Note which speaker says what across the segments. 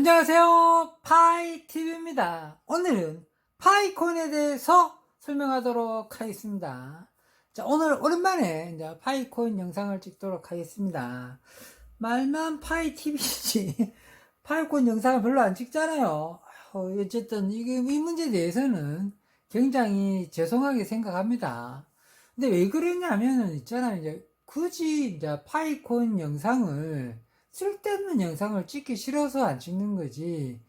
Speaker 1: 안녕하세요. 파이TV입니다. 오늘은 파이콘에 대해서 설명하도록 하겠습니다. 자, 오늘 오랜만에 이제 파이콘 영상을 찍도록 하겠습니다. 말만 파이TV지 파이콘 영상을 별로 안 찍잖아요. 어쨌든 이 문제에 대해서는 굉장히 죄송하게 생각합니다. 근데 왜 그러냐면은 있잖아요. 이제 굳이 이제 파이콘 영상을 쓸데없는 영상을 찍기 싫어서 안 찍는 거지,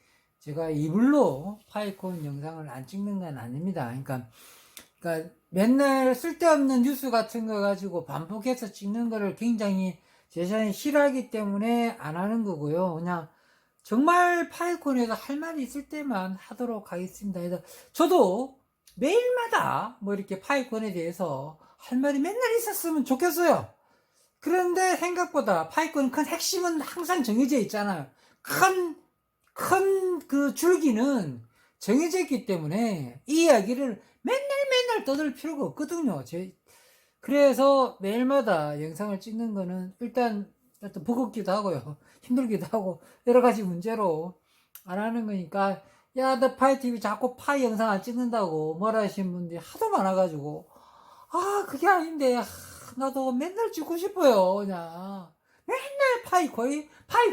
Speaker 1: 제가 이불로 파이콘 영상을 안 찍는 건 아닙니다. 그러니까 맨날 쓸데없는 뉴스 같은 거 가지고 반복해서 찍는 거를 굉장히 제 자신이 싫어하기 때문에 안 하는 거고요. 그냥 정말 파이콘에서 할 말이 있을 때만 하도록 하겠습니다. 그래서 저도 매일마다 뭐 이렇게 파이콘에 대해서 할 말이 맨날 있었으면 좋겠어요. 그런데 생각보다 파이콘 큰 핵심은 항상 정해져 있잖아요. 큰 그 줄기는 정해져 있기 때문에 이 이야기를 맨날 떠들 필요가 없거든요. 그래서 매일마다 영상을 찍는 거는 일단 버겁기도 하고요. 힘들기도 하고 여러 가지 문제로 안 하는 거니까, 야, 너 파이TV 자꾸 파이 영상 안 찍는다고 뭐라 하시는 분들이 하도 많아가지고, 그게 아닌데, 나도 맨날 찍고 싶어요. 그냥 맨날 파이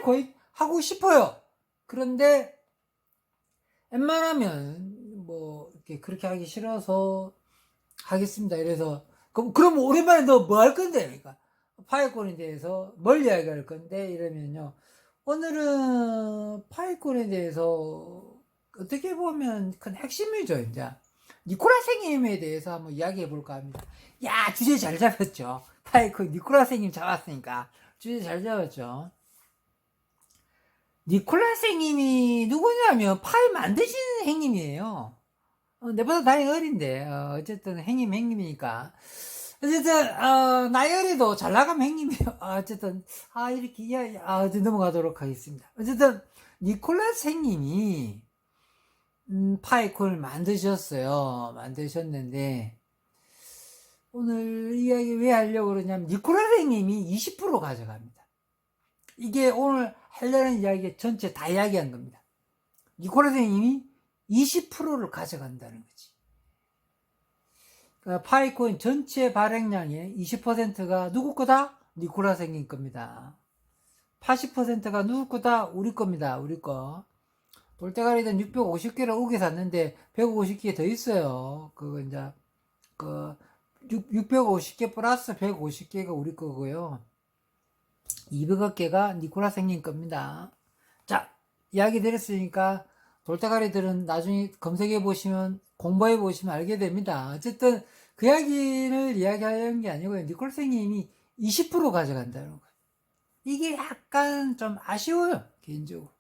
Speaker 1: 거의 하고 싶어요. 그런데 웬만하면 뭐 이렇게 그렇게 하기 싫어서 하겠습니다. 그래서 그럼 오랜만에 너 뭐 할 건데? 그러니까 파이콘에 대해서 뭘 이야기할 건데, 이러면요, 오늘은 파이콘에 대해서 어떻게 보면 큰 핵심이죠. 이제 니콜라 생님에 대해서 한번 이야기해 볼까 합니다. 야, 주제 잘 잡았죠. 파이콘 니콜라 생님 잡았으니까 주제 잘 잡았죠. 니콜라 생님이 누구냐면 파이 만드시는 행님이에요. 내보다 나이 어린데 어쨌든 행님이니까. 어쨌든 나이 어리도 잘 나가면 행님이에요. 어쨌든 이렇게 넘어가도록 하겠습니다. 어쨌든 니콜라스 행님이 파이콘을 만드셨는데, 오늘 이야기 왜 하려고 그러냐면 니콜라스 행님이 20% 가져갑니다. 이게 오늘 하려는 이야기 전체 다 이야기한 겁니다. 니콜라스 행님이 20%를 가져간다는 거지. 그러니까 파이콘 전체 발행량의 20%가 누구 거다? 니콜라스 행님 겁니다. 80%가 누구 거다? 우리 겁니다. 우리 거. 돌대가리는 650개를 우겨 샀는데 150개 더 있어요. 그거 이제 650개 플러스 150개가 우리 거고요. 200여 개가 니콜라스 행님 겁니다. 자, 이야기 드렸으니까 돌대가리들은 나중에 검색해 보시면, 공부해 보시면 알게 됩니다. 어쨌든 그 이야기를 이야기하려는 게 아니고요. 니콜라스 행님이 20% 가져간다는 거예요. 이게 약간 좀 아쉬워요, 개인적으로.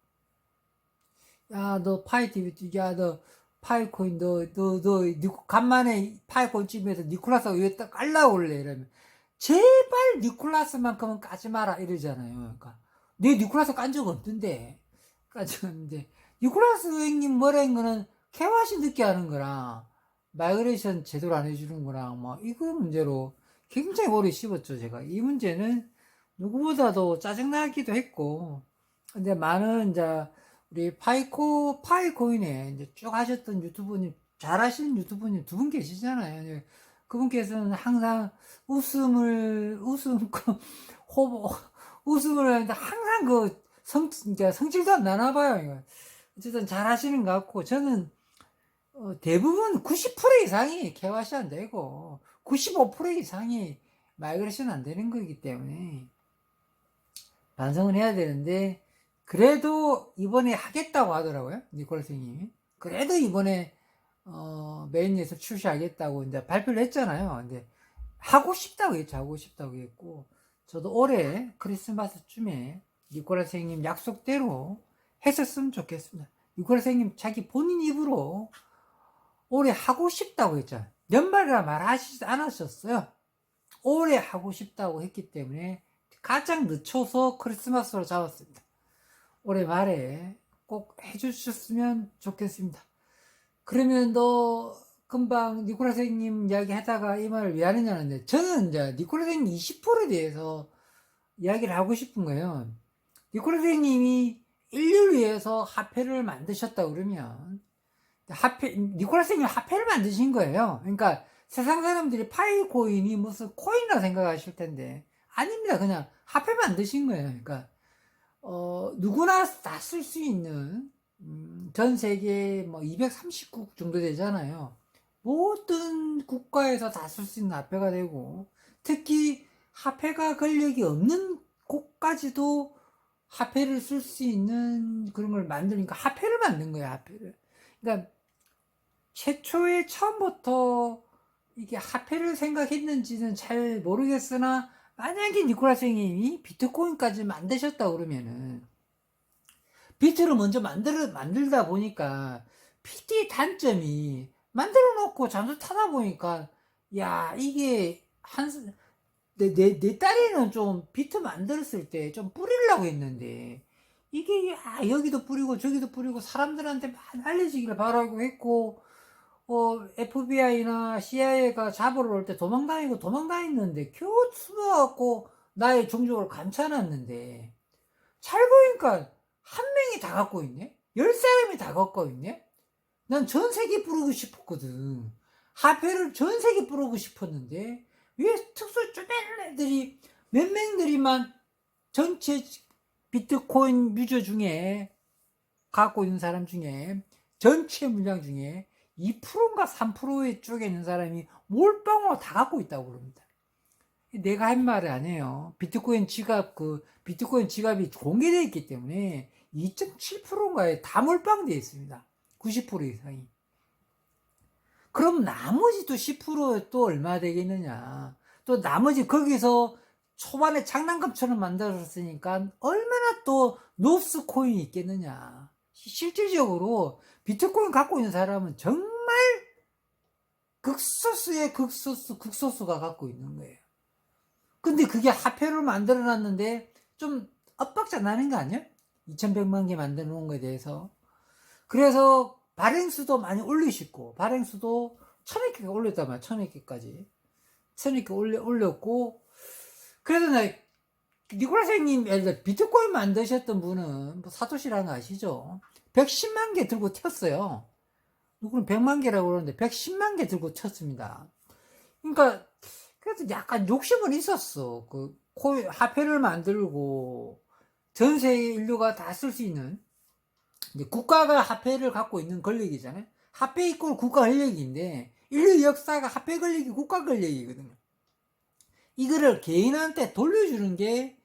Speaker 1: 야, 너 파이TV, 야, 너 파이코인, 간만에 파이코인 집에서 니콜라스가 왜 딱 깔라올래? 이러면, 제발 니콜라스만큼은 까지 마라, 이러잖아요. 그러니까, 내 니콜라스 깐 적 없는데, 니콜라스 형님 뭐라는 거는 케와시 늦게 하는 거랑, 마이그레이션 제대로 안 해주는 거랑, 이거 문제로 굉장히 오래 씹었죠, 제가. 이 문제는 누구보다도 짜증나기도 했고, 근데 많은, 이제, 우리 파이코인에 이제 쭉 하셨던 유튜브님, 잘하시는 유튜브님 두 분 계시잖아요. 그분께서는 항상 웃음을 하는데 항상 그러니까 성질도 안 나나 봐요. 어쨌든 잘하시는 것 같고, 저는 대부분 90% 이상이 케와시 안 되고 95% 이상이 마이그레이션 안 되는 거기 때문에 반성을 해야 되는데, 그래도 이번에 하겠다고 하더라고요. 니콜라스 님이. 그래도 이번에 메인에서 출시하겠다고 이제 발표를 했잖아요. 근데 하고 싶다고 했고, 저도 올해 크리스마스쯤에 니콜라스 님 약속대로 했었으면 좋겠습니다. 니콜라스 님 자기 본인 입으로 올해 하고 싶다고 했잖아요. 연말이라 말하시지 않으셨어요. 올해 하고 싶다고 했기 때문에 가장 늦춰서 크리스마스로 잡았습니다. 올해 말에 꼭 해주셨으면 좋겠습니다. 그러면 너 금방 니콜라스 형님 이야기 하다가 이 말을 왜 하느냐는데, 저는 이제 니콜라스 형님 20%에 대해서 이야기를 하고 싶은 거예요. 니콜라스 형님이 인류를 위해서 화폐를 만드셨다 그러면 니콜라스님이 화폐를 만드신 거예요. 그러니까 세상 사람들이 파이코인이 무슨 코인이라 생각하실 텐데 아닙니다. 그냥 화폐 만드신 거예요. 그러니까 누구나 다 쓸 수 있는 전 세계 뭐 230국 정도 되잖아요. 모든 국가에서 다 쓸 수 있는 화폐가 되고, 특히 화폐가 권력이 없는 곳까지도 화폐를 쓸 수 있는 그런 걸 만드니까 화폐를 만든 거예요. 화폐를. 그러니까 최초에 처음부터 이게 화폐를 생각했는지는 잘 모르겠으나, 만약에 니콜라스 형님이 비트코인까지 만드셨다 그러면은 비트를 먼저 만들다 보니까 PT 단점이 만들어 놓고 잠수 타다 보니까 야 이게 내 딸이는 좀 비트 만들었을 때 좀 뿌리려고 했는데 이게 여기도 뿌리고 저기도 뿌리고 사람들한테 많이 알려지기를 바라고 했고 FBI나 CIA가 잡으러 올 때 도망다녔는데 겨우 숨어갖고 나의 종족을 감춰놨는데 잘 보니까 한 명이 다 갖고 있네? 10사람이 다 갖고 있네? 난 전 세계 부르고 싶었거든. 화폐를 전 세계 부르고 싶었는데 왜 특수 쪼매는 애들이 몇 명들이만 전체 비트코인 유저 중에 갖고 있는 사람 중에 전체 물량 중에 2%인가 3%에 쪽에 있는 사람이 몰빵으로 다 갖고 있다고 그럽니다. 내가 한 말이 아니에요. 비트코인 지갑이 공개되어 있기 때문에 2.7%인가에 다 몰빵되어 있습니다. 90% 이상이. 그럼 나머지 또 10% 또 얼마 되겠느냐. 또 나머지 거기서 초반에 장난감처럼 만들었으니까 얼마나 또 노스 코인이 있겠느냐. 실질적으로 비트코인 갖고 있는 사람은 정말 극소수의 극소수가 갖고 있는 거예요. 근데 그게 화폐로 만들어 놨는데 좀 엇박자 나는 거 아니야? 2100만 개 만들어 놓은 거에 대해서. 그래서 발행수도 많이 올리시고, 발행수도 1000개 올렸단 말이야. 1000개까지. 1000개 올렸고, 그래서 나, 니콜라스 형님, 비트코인 만드셨던 분은, 사토시라는 거 아시죠? 110만 개 들고 튀었어요. 누구는 100만 개라고 그러는데, 110만 개 들고 튀었습니다. 그러니까, 그래서 약간 욕심은 있었어. 화폐를 만들고, 전 세계 인류가 다 쓸 수 있는, 이제 국가가 화폐를 갖고 있는 권력이잖아요. 화폐 이꼴 국가 권력인데, 인류 역사가 화폐 권력이 국가 권력이거든요. 이거를 개인한테 돌려주는 게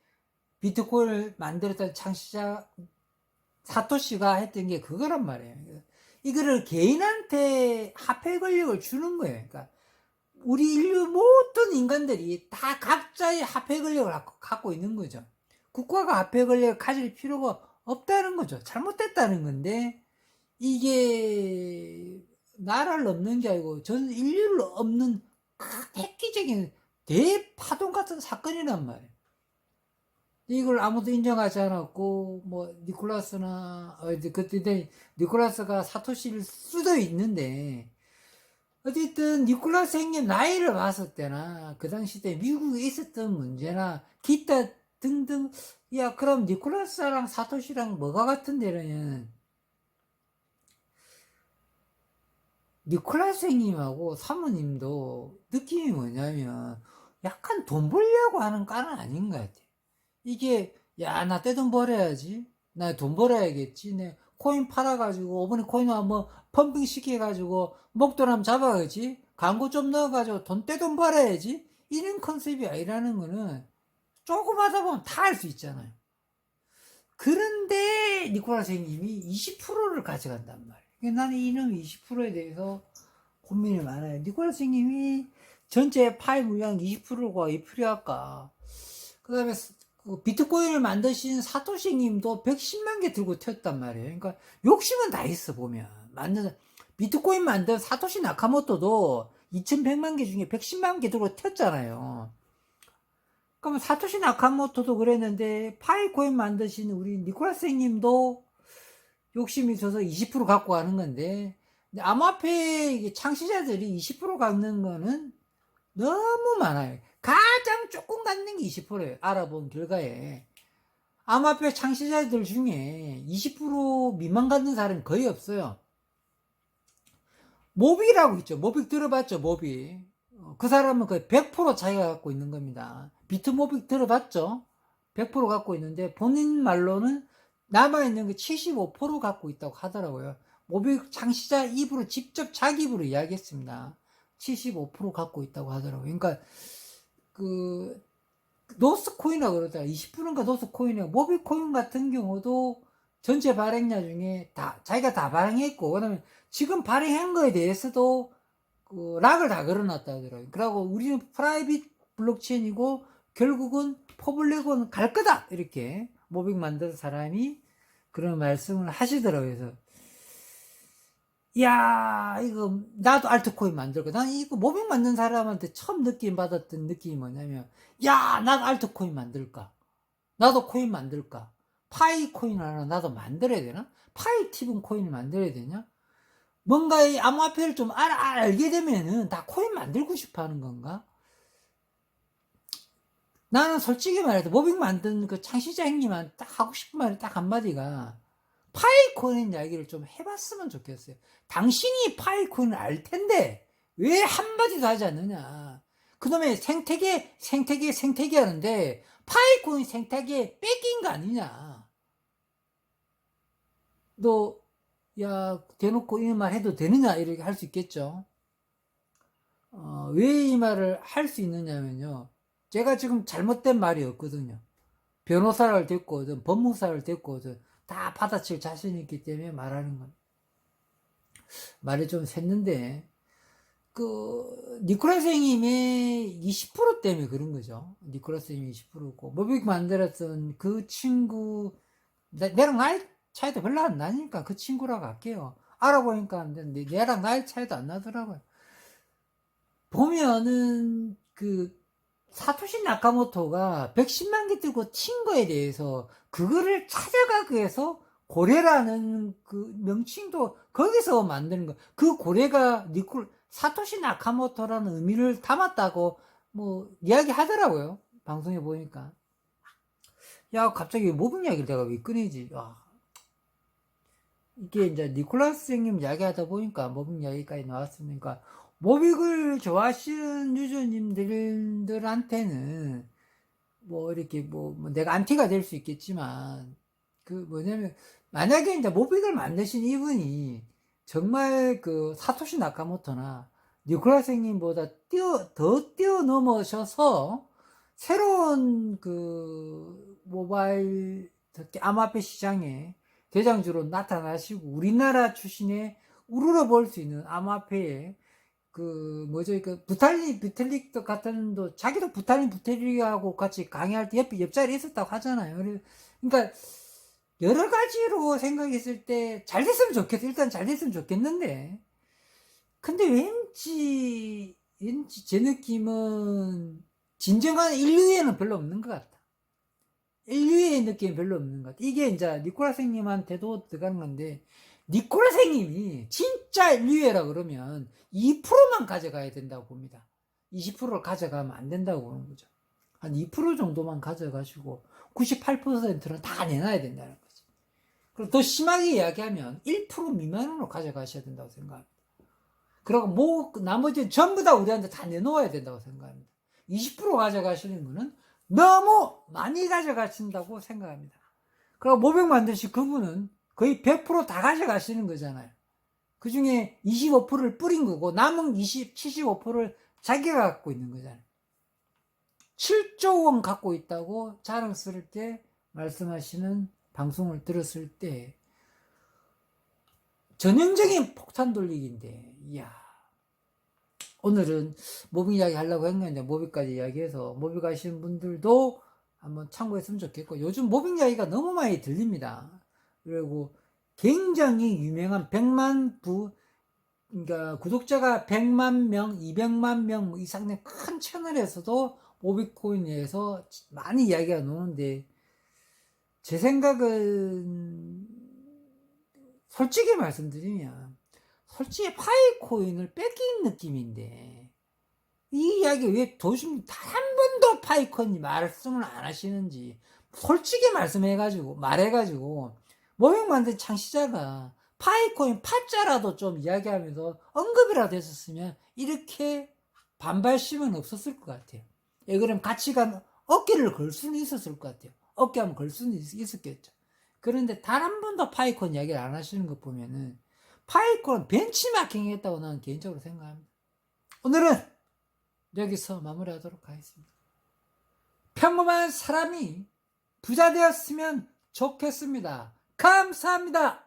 Speaker 1: 비트코인을 만들었던 창시자 사토시가 했던 게 그거란 말이에요. 이거를 개인한테 화폐 권력을 주는 거예요. 그러니까 우리 인류 모든 인간들이 다 각자의 화폐 권력을 갖고 있는 거죠. 국가가 화폐 권력을 가질 필요가 없다는 거죠. 잘못됐다는 건데 이게 나라를 넘는 게 아니고 전 인류를 넘는 획기적인 대파동 같은 사건이란 말이에요. 이걸 아무도 인정하지 않았고 니콜라스나 그때 니콜라스가 사토시일 수도 있는데 어쨌든 니콜라스 형님 나이를 봤을 때나 그 당시 때 미국에 있었던 문제나 기타 등등 그럼 니콜라스랑 사토시랑 뭐가 같은 데는 니콜라스 형님하고 사모님도 느낌이 뭐냐면 약간 돈 벌려고 하는 ቃ는 아닌 것 같아. 이게 나 떼돈 벌어야지, 나 돈 벌어야겠지, 내 코인 팔아가지고 오븐에 코인 한번 펌핑 시켜가지고 목돈 한번 잡아야지, 광고 좀 넣어가지고 떼돈 벌어야지, 이런 컨셉이 아니라는 거는 조금 하다 보면 다 할 수 있잖아요. 그런데 니콜라스 형님이 20%를 가져간단 말이에요. 나는 이놈 20%에 대해서 고민이 많아요. 니콜라스 형님이 전체 파이 물량 20%가 왜 필요할까? 그 다음에 비트코인을 만드신 사토시 님도 110만 개 들고 튀었단 말이에요. 그러니까 욕심은 다 있어 보면. 비트코인 만든 사토시 나카모토도 2100만 개 중에 110만 개 들고 튀었잖아요. 그러면 사토시 나카모토도 그랬는데 파이코인 만드신 우리 니콜라스 님도 욕심이 있어서 20% 갖고 가는 건데 암호화폐 창시자들이 20% 갖는 거는 너무 많아요. 가장 조금 갖는 게 20%예요. 알아본 결과에. 암호화폐 창시자들 중에 20% 미만 갖는 사람이 거의 없어요. 모빅이라고 있죠. 모빅 들어봤죠, 모빅. 그 사람은 거의 100% 자기가 갖고 있는 겁니다. 비트모빅 들어봤죠? 100% 갖고 있는데 본인 말로는 남아있는 게 75% 갖고 있다고 하더라고요. 모빅 창시자 입으로 직접 자기 입으로 이야기했습니다. 75% 갖고 있다고 하더라고요. 그러니까 그 노스코인이라고 그러더라. 20%인가 노스코인이고, 모비코인 같은 경우도 전체 발행량 중에 자기가 다 발행했고, 그 다음에 지금 발행한 거에 대해서도 락을 다 걸어놨다 하더라고요. 그러고 우리는 프라이빗 블록체인이고, 결국은 퍼블릭은 갈 거다! 이렇게 모빅 만든 사람이 그런 말씀을 하시더라고요. 그래서 야, 이거 나도 알트코인 만들고, 난 이거 모빙 만든 사람한테 처음 받았던 느낌이 뭐냐면, 야, 나도 알트코인 만들까? 나도 코인 만들까? 파이 코인 하나 나도 만들어야 되나? 파이 티븐 코인을 만들어야 되냐? 뭔가 이 암호화폐를 좀 알게 되면은 다 코인 만들고 싶어 하는 건가? 나는 솔직히 말해서 모빙 만든 그 창시자 형님한테 딱 하고 싶은 말이 딱 한마디가, 파이코인 이야기를 좀 해봤으면 좋겠어요. 당신이 파이코인을 알 텐데 왜 한마디도 하지 않느냐. 그놈의 생태계 하는데 파이코인 생태계에 뺏긴 거 아니냐. 너 야 대놓고 이 말 해도 되느냐 이렇게 할 수 있겠죠. 왜 이 말을 할 수 있느냐면요, 제가 지금 잘못된 말이 없거든요. 변호사를 됐거든, 법무사를 됐거든, 다 받아칠 자신이 있기 때문에 말하는 건. 말이 좀 샜는데, 니콜라 선생님의 20% 때문에 그런 거죠. 니콜라 선생님이 20%고, 모빅 만들었던 그 친구, 내랑 나이 차이도 별로 안 나니까 그 친구라고 할게요. 알아보니까 내랑 나이 차이도 안 나더라고요. 보면은, 사토시 나카모토가 110만 개 들고 튄 거에 대해서 그거를 찾아가기 위해서 고래라는 그 명칭도 거기서 만드는 거. 그 고래가 사토시 나카모토라는 의미를 담았다고 뭐 이야기 하더라고요. 방송에 보니까. 야, 갑자기 모빙 이야기를 내가 왜 꺼내지? 이게 이제 니콜라스 선생님 이야기 하다 보니까 모빙 이야기까지 나왔으니까, 모빅을 좋아하시는 유저님들한테는 뭐 이렇게 뭐 내가 안티가 될 수 있겠지만, 뭐냐면, 만약에 이제 모빅을 만드신 이분이 정말 사토시 나카모토나 니콜라 선생님보다 더 뛰어넘으셔서 새로운 모바일 암호화폐 시장에 대장주로 나타나시고 우리나라 출신의 우러러 볼 수 있는 암호화폐에 부탈린 비틀릭 같은 자기도 부탈린 부텔릭하고 같이 강의할 때 옆자리에 있었다고 하잖아요. 그러니까 여러 가지로 생각했을 때 잘 됐으면 좋겠어. 일단 잘 됐으면 좋겠는데, 근데 왠지 제 느낌은 진정한 인류애는 별로 없는 것 같다. 인류애의 느낌이 별로 없는 것 같다. 이게 이제 니콜라 선생님한테도 들어가는 건데, 니콜라 선생님이 진짜 인류애라 그러면 2%만 가져가야 된다고 봅니다. 20%를 가져가면 안 된다고 보는 거죠. 한 2% 정도만 가져가시고 98%는 다 내놔야 된다는 거죠. 그리고 더 심하게 이야기하면 1% 미만으로 가져가셔야 된다고 생각합니다. 그리고 나머지 전부 다 우리한테 다 내놓아야 된다고 생각합니다. 20% 가져가시는 거는 너무 많이 가져가신다고 생각합니다. 그리고 모백 만드신 그분은 거의 100% 다 가져가시는 거잖아요. 그 중에 25%를 뿌린 거고 남은 75%를 자기가 갖고 있는 거잖아요. 7조 원 갖고 있다고 자랑스럽게 말씀하시는 방송을 들었을 때 전형적인 폭탄 돌리기인데, 이야. 오늘은 모빙 이야기 하려고 했는데 모빙까지 이야기해서 모빙 하시는 분들도 한번 참고했으면 좋겠고, 요즘 모빙 이야기가 너무 많이 들립니다. 그리고 굉장히 유명한 그러니까 구독자가 100만 명, 200만 명 이상 된 큰 채널에서도 모비코인에서 많이 이야기가 나오는데, 제 생각은 솔직히 말씀드리면 솔직히 파이코인을 뺏긴 느낌인데, 이 이야기 왜 도중 단 한 번도 파이코인 말씀을 안 하시는지, 솔직히 말해가지고 모형 만든 창시자가 파이코인 파자라도 좀 이야기하면서 언급이라도 했었으면 이렇게 반발심은 없었을 것 같아요. 예, 그럼 가치관 어깨를 걸 수는 있었을 것 같아요. 어깨 한번 걸 수는 있었겠죠. 그런데 단 한 번도 파이콘 이야기를 안 하시는 거 보면은 파이콘은 벤치마킹 했다고 나는 개인적으로 생각합니다. 오늘은 여기서 마무리하도록 하겠습니다. 평범한 사람이 부자 되었으면 좋겠습니다. 감사합니다.